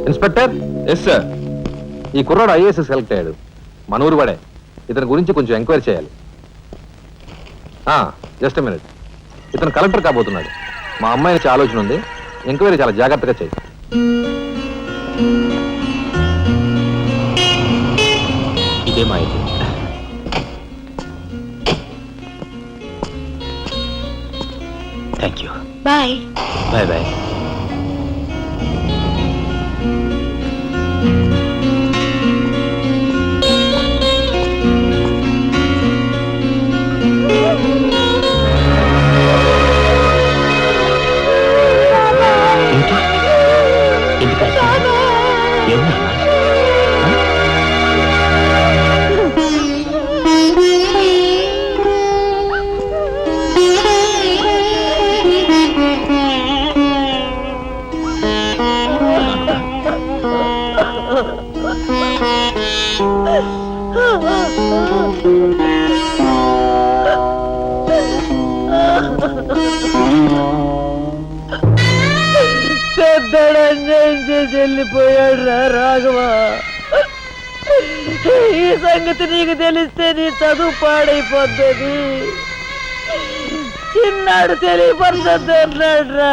Inspector. Yes sir. ఈ కుర్రాడు IAS select అయ్యాడు, మన ఊరు వాడే. ఇతని గురించి కొంచెం ఎంక్వైరీ చేయాలి. Just minute. ఇతను కలెక్టర్ కాబోతున్నాడు. మా అమ్మాయి నుంచి ఆలోచన ఉంది, ఎంక్వైరీ చాలా జాగ్రత్తగా చేయి. ఇదే మా ఇది. Thank you. Bye. Bye bye. పెద్దడన్యాయం చేసి వెళ్ళిపోయాడు రా రాఘవ. ఈ సంగతి నీకు తెలిస్తే నీ చదువు పాడైపోతుంది. చిన్నాడు తెలియపరచద్దు అన్నాడు రా.